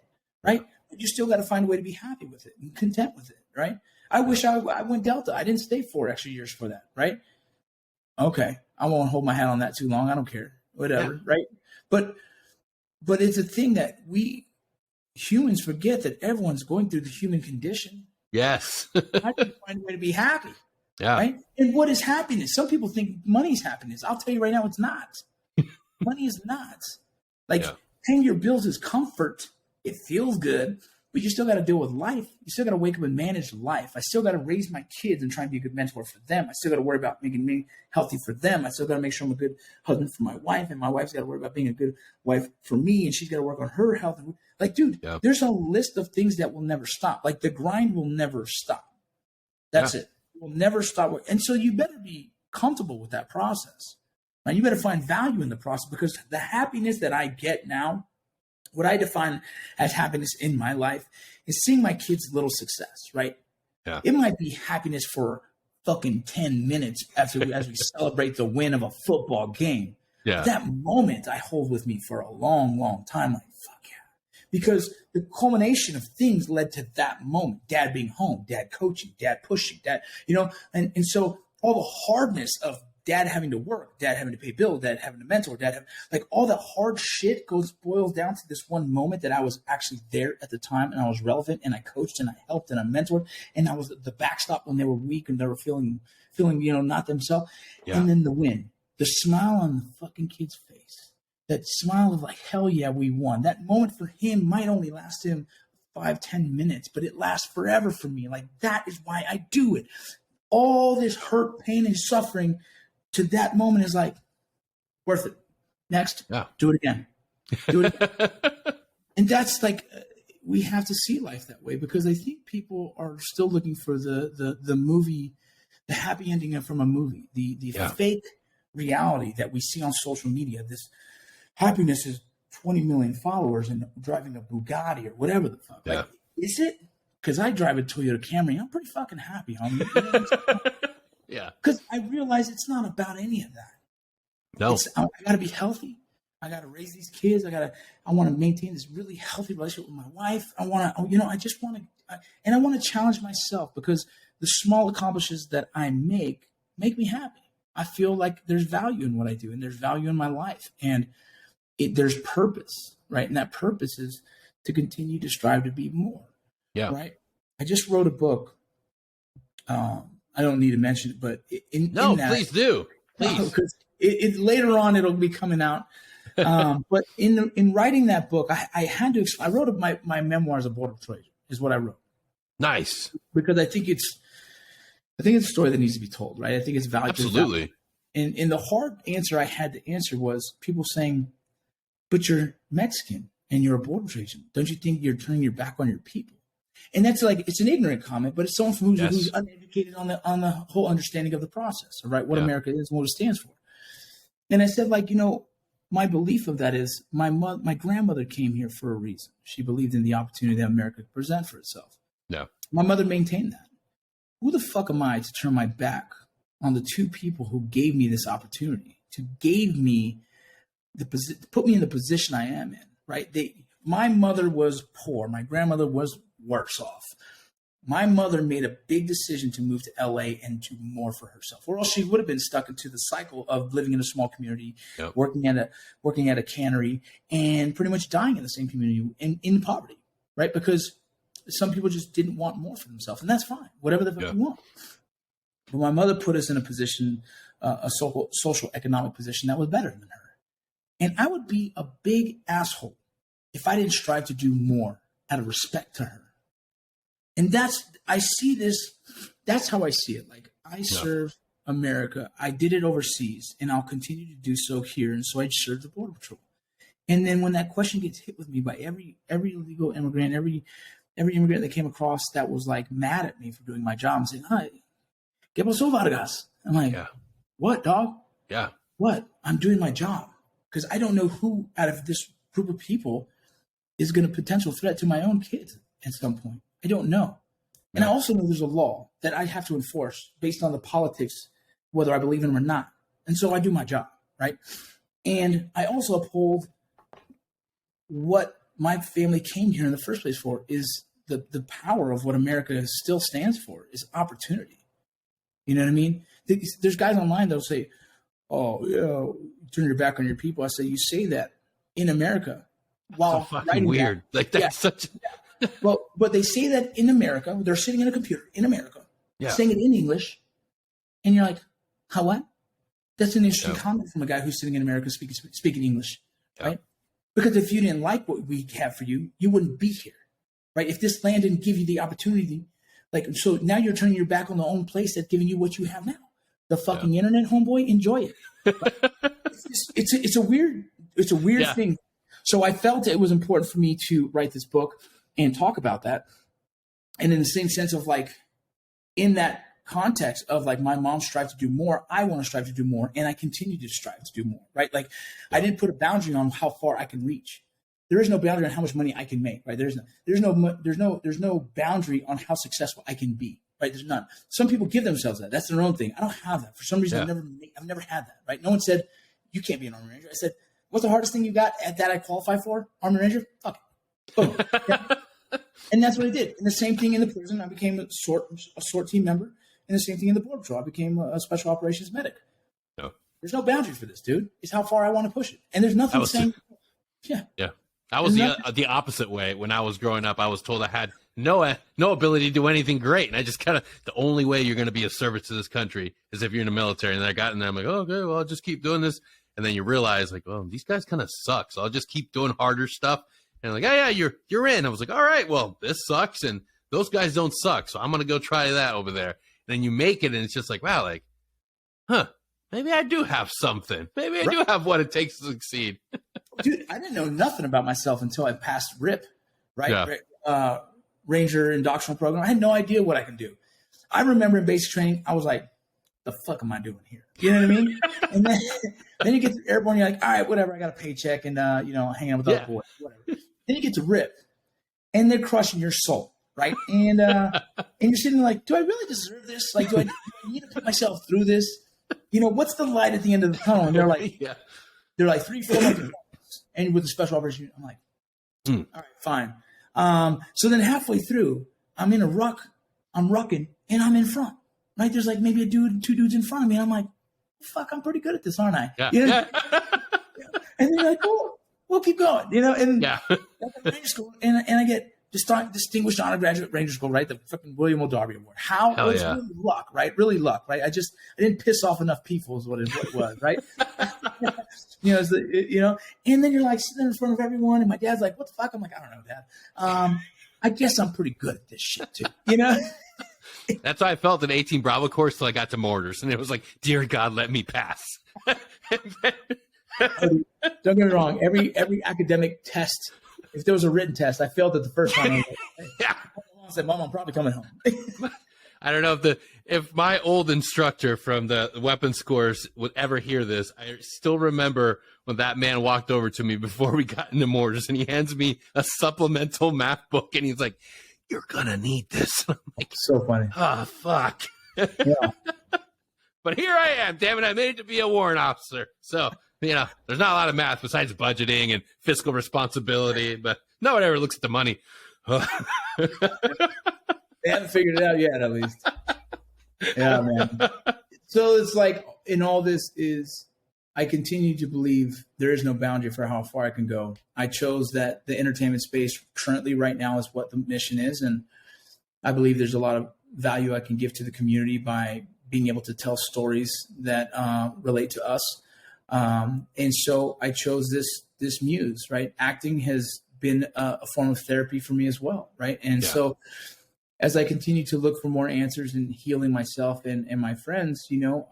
right? But you still got to find a way to be happy with it and content with it, right? I wish I went Delta. I didn't stay 4 extra years for that, right? Okay, I won't hold my hat on that too long. I don't care, whatever, right? But it's a thing that we humans forget that everyone's going through the human condition. Yes. How do you find a way to be happy? Yeah. Right? And what is happiness? Some people think money's happiness. I'll tell you right now, it's not. Money is not. Like paying your bills is comfort. It feels good, but you still got to deal with life. You still got to wake up and manage life. I still got to raise my kids and try and be a good mentor for them. I still got to worry about making me healthy for them. I still got to make sure I'm a good husband for my wife, and my wife's got to worry about being a good wife for me, and she's got to work on her health. Like, dude, there's a list of things that will never stop. Like the grind will never stop. That's it. It will never stop. And so you better be comfortable with that process. And you better find value in the process, because the happiness that I get now, what I define as happiness in my life, is seeing my kids' little success, right? Yeah. It might be happiness for fucking 10 minutes as we celebrate the win of a football game. Yeah. That moment I hold with me for a long, long time. Like, fuck yeah. Because the culmination of things led to that moment. Dad being home, dad coaching, dad pushing, dad, and so all the hardness of dad having to work, dad having to pay bills, dad having to mentor, like all that hard shit boils down to this one moment that I was actually there at the time, and I was relevant, and I coached, and I helped, and I mentored, and I was the backstop when they were weak and they were feeling not themselves. Yeah. And then the win, the smile on the fucking kid's face, that smile of like, hell yeah, we won. That moment for him might only last him 5-10 minutes, but it lasts forever for me. Like, that is why I do it. All this hurt, pain, and suffering to that moment is like worth it. Next, do it again. Do it again. And that's like, we have to see life that way, because I think people are still looking for the movie, the happy ending from a movie, the fake reality that we see on social media. This happiness is 20 million followers and driving a Bugatti or whatever the fuck. Like, is it? Because I drive a Toyota Camry. I'm pretty fucking happy, homie. Yeah. Because I realize it's not about any of that. No. I got to be healthy. I got to raise these kids. I want to maintain this really healthy relationship with my wife. I want to, I just want to, and I want to challenge myself, because the small accomplishments that I make me happy. I feel like there's value in what I do, and there's value in my life, and there's purpose, right? And that purpose is to continue to strive to be more. Yeah. Right. I just wrote a book. I don't need to mention it, but in that, please do. Please. Because later on it'll be coming out. But in writing that book, I had to. I wrote my memoir as a border patrol agent, is what I wrote. Nice. Because I think it's a story that needs to be told, right? I think it's valuable. Absolutely. And the hard answer I had to answer was people saying, "But you're Mexican and you're a border patrol agent. Don't you think you're turning your back on your people?" And that's like, it's an ignorant comment, but it's someone who's uneducated on the whole understanding of the process, right? What America is and what it stands for. And I said, like, my belief of that is my grandmother came here for a reason. She believed in the opportunity that America could present for itself. Yeah. My mother maintained that. Who the fuck am I to turn my back on the two people who gave me this opportunity, put me in the position I am in, right? my mother was poor. My grandmother was worse off. My mother made a big decision to move to LA and do more for herself, or else she would have been stuck into the cycle of living in a small community, Yep. working at a cannery, and pretty much dying in the same community in poverty, right? Because some people just didn't want more for themselves, and that's fine, whatever the fuck you want. But my mother put us in a position, a social economic position that was better than her, and I would be a big asshole if I didn't strive to do more out of respect to her. And that's how I see it. Like, I serve America. I did it overseas, and I'll continue to do so here. And so I serve the Border Patrol. And then when that question gets hit with me by every illegal immigrant, every immigrant that came across that was like mad at me for doing my job and saying, "Hi, ¿qué pasó, Vargas?" I'm like, "What, dog? Yeah. What? I'm doing my job." Because I don't know who out of this group of people is going to potential threat to my own kids at some point. I don't know. And I also know there's a law that I have to enforce based on the politics, whether I believe in them or not. And so I do my job, right? And I also uphold what my family came here in the first place for, is the power of what America still stands for, is opportunity. You know what I mean? There's guys online that'll say, "Oh, yeah, turn your back on your people." I say, you say that in America while so fucking weird. That's such. Well, but they say that in America. They're sitting in a computer in America, saying it in English, and you're like, "How what?" That's an interesting comment from a guy who's sitting in America speaking English, right? Because if you didn't like what we have for you, you wouldn't be here, right? If this land didn't give you the opportunity, so now you're turning your back on the own place that's giving you what you have now, the fucking internet, homeboy. Enjoy it. It's a weird thing. So I felt it was important for me to write this book and talk about that. And in the same sense of like, in that context of like, my mom strived to do more, I want to strive to do more, and I continue to strive to do more, right? Like, I didn't put a boundary on how far I can reach. There is no boundary on how much money I can make, right? There's no boundary on how successful I can be, right? There's none. Some people give themselves that. That's their own thing. I don't have that. For some reason, I've never had that, right? No one said, "You can't be an Army Ranger." I said, "What's the hardest thing you got that I qualify for? Army Ranger? Fuck it. Boom." And that's what I did. And the same thing in the prison. I became a SORT team member. And the same thing in the Border Patrol. I became a special operations medic. No. There's no boundary for this, dude. It's how far I want to push it. And there's nothing saying, That was the opposite way. When I was growing up, I was told I had no ability to do anything great. And I just the only way you're going to be of service to this country is if you're in the military. And I got in there, I'm like, "Oh, okay, well, I'll just keep doing this." And then you realize, like, "Oh, these guys kind of suck. So I'll just keep doing harder stuff." And like, "Yeah, you're in." I was like, "All right, well, this sucks. And those guys don't suck. So I'm going to go try that over there." And then you make it, and it's just like, wow, like, maybe I do have something. Maybe I do have what it takes to succeed. Dude, I didn't know nothing about myself until I passed RIP, right? Yeah. Ranger and Doctrinal Program. I had no idea what I can do. I remember in basic training, I was like, "The fuck am I doing here?" You know what I mean? And then you get to airborne, you're like, "All right, whatever. I got a paycheck and hanging out with other boys, whatever." Then you get to RIP, and they're crushing your soul, right? And you're sitting there like, "Do I really deserve this? Like, do I need to put myself through this? What's the light at the end of the tunnel?" And they're like, they're like 3-4 months, and with the special operation, I'm like, "All right, fine." So then halfway through, I'm in a ruck, I'm rucking, and I'm in front, right? There's like maybe two dudes in front of me, and I'm like, "Fuck, I'm pretty good at this, aren't I?" Yeah. And they're like, "Oh, we'll keep going," and that's at Ranger School, and I get distinguished honor graduate Ranger School, right? The fucking William O. Darby Award. Really luck, right? Really luck, right? I didn't piss off enough people is what it was, right? And then you're like sitting in front of everyone, and my dad's like, "What the fuck?" I'm like, "I don't know, Dad. I guess I'm pretty good at this shit too," That's how I felt in 18 Bravo course till I got to mortars, and it was like, "Dear God, let me pass." Don't get me wrong. Every academic test, if there was a written test, I failed it the first time. I was like, I said, "Mom, I'm probably coming home." I don't know if my old instructor from the weapons course would ever hear this. I still remember when that man walked over to me before we got into mortars, and he hands me a supplemental math book, and he's like, "You're gonna need this." I'm like, so funny. Oh, fuck. Yeah. But here I am. Damn it, I made it to be a warrant officer. So You know, there's not a lot of math besides budgeting and fiscal responsibility, but no one ever looks at the money. They haven't figured it out yet, at least. Yeah, man. So it's like in all this is I continue to believe there is no boundary for how far I can go. I chose that the entertainment space currently right now is what the mission is. And I believe there's a lot of value I can give to the community by being able to tell stories that relate to us. And so I chose this muse, right? Acting has been a form of therapy for me as well, right? And so as I continue to look for more answers and healing myself and my friends, you know,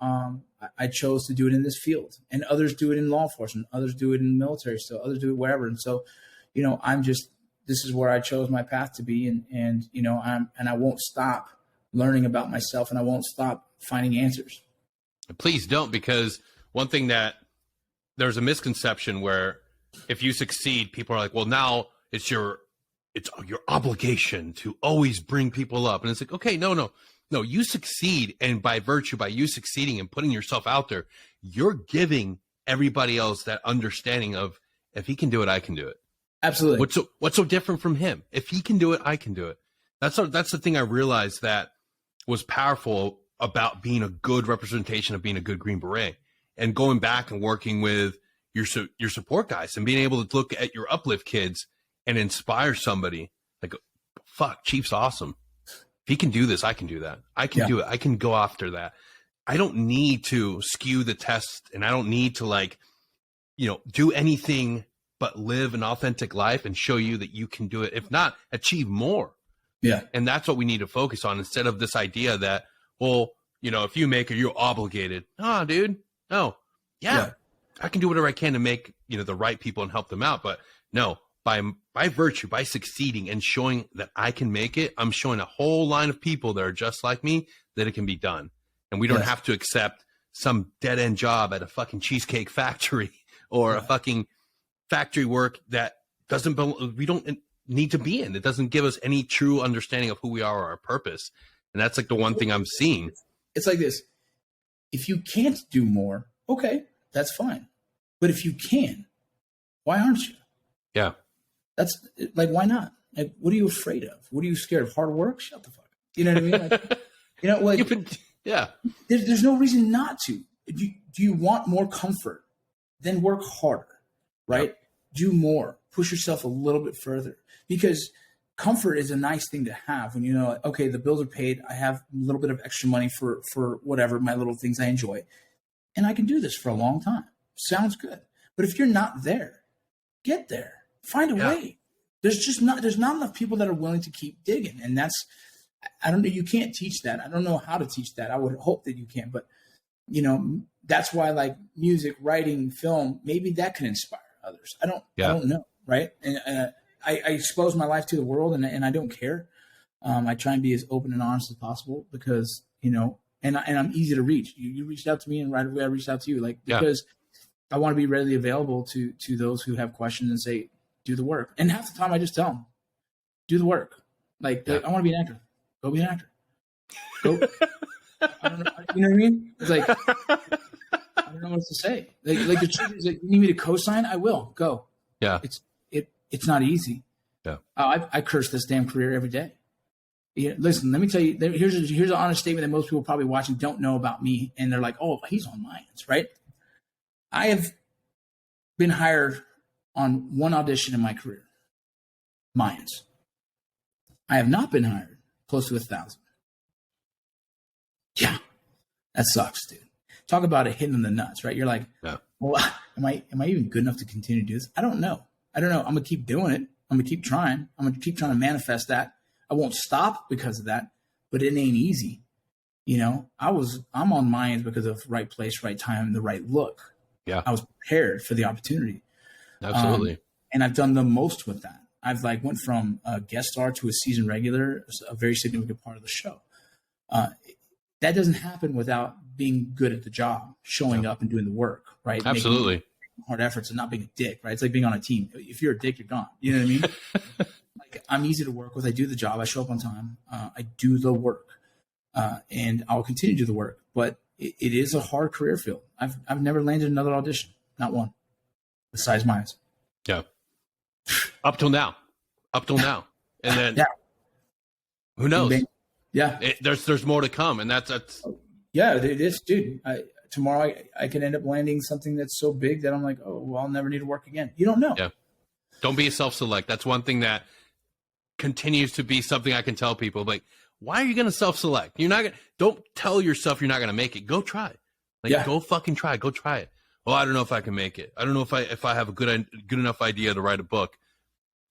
I chose to do it in this field, and others do it in law enforcement, others do it in the military, so others do it wherever. And so, you know, this is where I chose my path to be. And, you know, I won't stop learning about myself, and I won't stop finding answers. Please don't, because one thing that there's a misconception where if you succeed, people are like, well, now it's your obligation to always bring people up. And it's like, okay, no, you succeed. And by you succeeding and putting yourself out there, you're giving everybody else that understanding of, if he can do it, I can do it. Absolutely. What's so different from him? If he can do it, I can do it. That's the thing I realized that was powerful about being a good representation of being a good Green Beret, and going back and working with your support guys and being able to look at your uplift kids and inspire somebody like, fuck, Chief's awesome. If he can do this, I can do that. I can do it. I can go after that. I don't need to skew the test, and I don't need to, like, you know, do anything but live an authentic life and show you that you can do it. If not, achieve more. Yeah. And that's what we need to focus on, instead of this idea that, well, you know, if you make it, you're obligated. No, dude. No. Yeah. I can do whatever I can to make, you know, the right people and help them out. But no, by virtue, by succeeding and showing that I can make it, I'm showing a whole line of people that are just like me that it can be done. And we don't have to accept some dead end job at a fucking cheesecake factory or a fucking factory work that we don't need to be in. It doesn't give us any true understanding of who we are or our purpose. And that's like the one thing I'm seeing. It's like this. If you can't do more, okay, that's fine. But if you can, why aren't you? Yeah. That's like, why not? Like, what are you afraid of? What are you scared of? Hard work? Shut the fuck up. You know what I mean? Like, you know, like, there's no reason not to. Do you want more comfort? Then work harder, right? Yep. Do more. Push yourself a little bit further, because comfort is a nice thing to have when you know, like, okay, the bills are paid. I have a little bit of extra money for whatever, my little things I enjoy, and I can do this for a long time. Sounds good. But if you're not there, get there. Find a way. There's not enough people that are willing to keep digging. And that's, I don't know. You can't teach that. I don't know how to teach that. I would hope that you can, but you know, that's why, like, music, writing, film, maybe that can inspire others. I don't know. Right. And I expose my life to the world, and I don't care. I try and be as open and honest as possible, because, you know, and I'm easy to reach. You reached out to me, and right away I reached out to you, like, because I want to be readily available to those who have questions and say, do the work. And half the time I just tell them, do the work. Like, I want to be an actor. Go be an actor. Go. I don't know. You know what I mean? It's like, I don't know what to say. Like the truth is, like, you need me to co-sign? I will. Go. Yeah. It's not easy. Yeah. I curse this damn career every day. Yeah, listen, let me tell you, here's an honest statement that most people probably watching don't know about me. And they're like, oh, he's on Mayans, right? I have been hired on one audition in my career, Mayans. I have not been hired close to 1,000. Yeah, that sucks, dude. Talk about it hitting in the nuts, right? You're like, well, am I even good enough to continue to do this? I don't know. I'm going to keep doing it. I'm going to keep trying. I'm going to keep trying to manifest that. I won't stop because of that, but it ain't easy. You know, I'm on Mayans because of right place, right time, the right look. Yeah. I was prepared for the opportunity. Absolutely. And I've done the most with that. I've went from a guest star to a season regular, a very significant part of the show. That doesn't happen without being good at the job, showing up and doing the work, right? Absolutely. Making hard efforts and not being a dick, right? It's like being on a team. If you're a dick, you're gone. You know what I mean? Like, I'm easy to work with. I do the job. I show up on time. I do the work, and I'll continue to do the work. But it is a hard career field. I've never landed another audition. Not one. Besides mine. Yeah. Up till now. And then who knows? Yeah. There's more to come. And that's yeah, it is, dude. Tomorrow I can end up landing something that's so big that I'm like, oh, well, I'll never need to work again. You don't know. Yeah. Don't be a self-select. That's one thing that continues to be something I can tell people. Like, why are you going to self-select? Don't tell yourself you're not going to make it. Go try. Go fucking try. Go try it. Oh, I don't know if I can make it. I don't know if I have a good enough idea to write a book.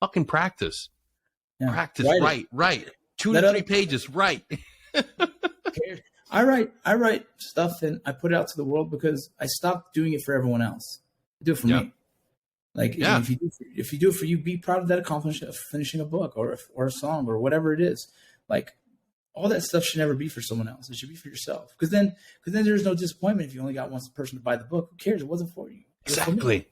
Fucking practice. Yeah. Practice. Write. 2 to 3 pages. Write. I write stuff and I put it out to the world because I stopped doing it for everyone else. I do it for me. Like, if you do it for you, be proud of that accomplishment of finishing a book or a song or whatever it is. Like, all that stuff should never be for someone else. It should be for yourself. Because then there's no disappointment if you only got one person to buy the book. Who cares? It wasn't for you. Exactly.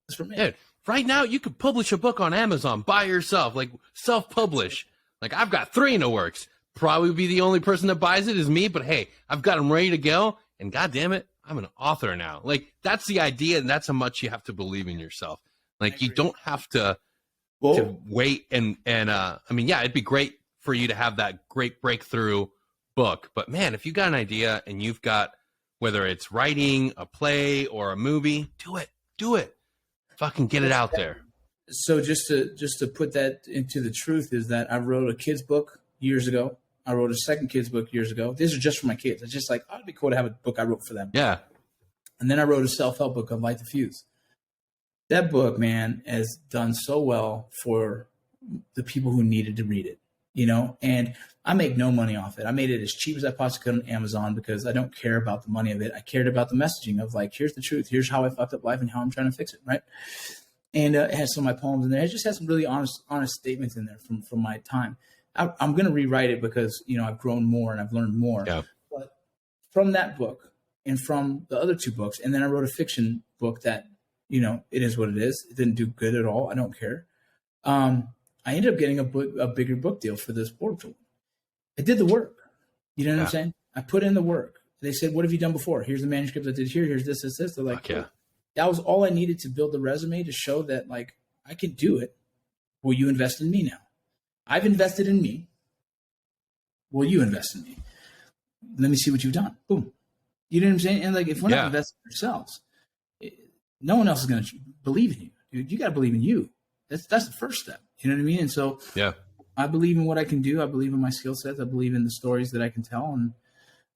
It's for me. Dude, right now, you could publish a book on Amazon by yourself, like self-publish. Like, I've got 3 in the works. Probably be the only person that buys it is me, but hey, I've got them ready to go. And God damn it, I'm an author now. Like, that's the idea, and that's how much you have to believe in yourself. Like, you don't have to wait and I mean, yeah, it'd be great for you to have that great breakthrough book. But man, if you got an idea and you've got, whether it's writing a play or a movie, do it. Fucking get it out there. So just to put that into the truth is that I wrote a kid's book years ago. I wrote a second kid's book years ago. These are just for my kids. It's just like, oh, it'd be cool to have a book I wrote for them. Yeah. And then I wrote a self-help book on Light the Fuse. That book, man, has done so well for the people who needed to read it, and I make no money off it. I made it as cheap as I possibly could on Amazon because I don't care about the money of it. I cared about the messaging of like, here's the truth. Here's how I fucked up life and how I'm trying to fix it. Right. And it has some of my poems in there. It just has some really honest statements in there from my time. I'm going to rewrite it because, I've grown more and I've learned more. Yeah. But from that book and from the other 2 books, and then I wrote a fiction book that, it is what it is. It didn't do good at all. I don't care. I ended up getting a bigger book deal for this portal. I did the work. You know what I'm saying? I put in the work. They said, what have you done before? Here's the manuscript I did here. Here's this. They're like, cool. That was all I needed to build the resume to show that, like, I can do it. Will you invest in me now? I've invested in me. Will you invest in me? Let me see what you've done. Boom. You know what I'm saying? And like, if we're not investing in ourselves, no one else is going to believe in you, dude. You got to believe in you. That's the first step. You know what I mean? And so I believe in what I can do. I believe in my skill sets. I believe in the stories that I can tell, and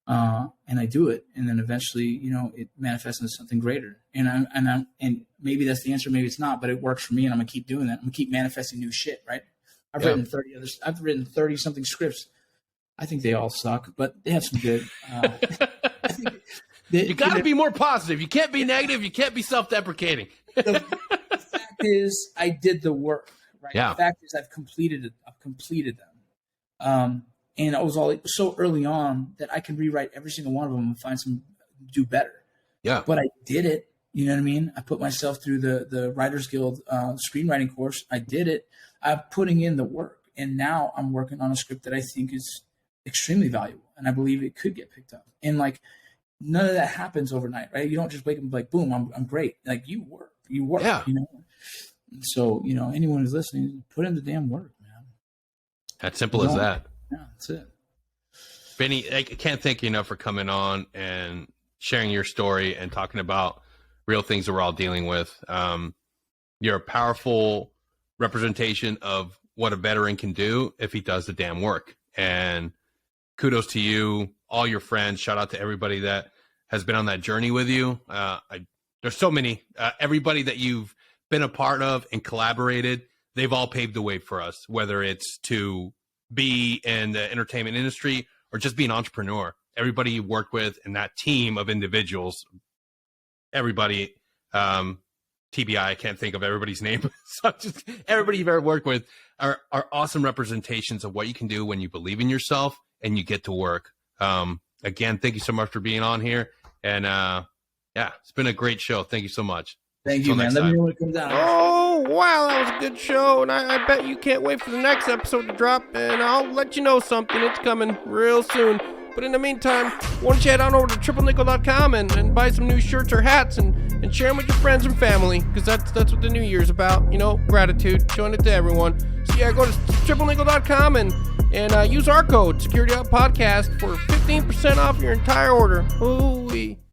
I do it. And then eventually, it manifests into something greater. And maybe that's the answer. Maybe it's not, but it works for me. And I'm going to keep doing that. I'm going to keep manifesting new shit. Right. I've written 30 something scripts. I think they all suck, but they have some good. You got to be more positive. You can't be negative. You can't be self-deprecating. The fact is, I did the work. Right. Yeah. The fact is, I've completed it. I've completed them. And I was so early on that I can rewrite every single one of them and find some do better. Yeah. But I did it. You know what I mean? I put myself through the Writers Guild screenwriting course. I did it. I'm putting in the work. And now I'm working on a script that I think is extremely valuable. And I believe it could get picked up. And like, none of that happens overnight, right? You don't just wake up and be like, boom, I'm great. Like, you work. Yeah. So, anyone who's listening, put in the damn work, man. As simple as that. Yeah, that's it. Vinny, I can't thank you enough for coming on and sharing your story and talking about real things that we're all dealing with. You're a powerful representation of what a veteran can do if he does the damn work. And kudos to you, all your friends. Shout out to everybody that has been on that journey with you. There's so many. Everybody that you've been a part of and collaborated, they've all paved the way for us, whether it's to be in the entertainment industry or just be an entrepreneur. Everybody you worked with and that team of individuals, everybody, TBI, I can't think of everybody's name. So just everybody you've ever worked with are awesome representations of what you can do when you believe in yourself and you get to work. Again, thank you so much for being on here. And it's been a great show. Thank you so much. Thank you, man. Let me know when it comes out. Oh, wow, that was a good show. And I bet you can't wait for the next episode to drop. And I'll let you know something. It's coming real soon. But in the meantime, why don't you head on over to triplenickel.com and buy some new shirts or hats and and share them with your friends and family, because that's what the new year's about. You know, gratitude, showing it to everyone. So yeah, go to triplenickel.com and use our code Security Out Podcast for 15% off your entire order. Holy.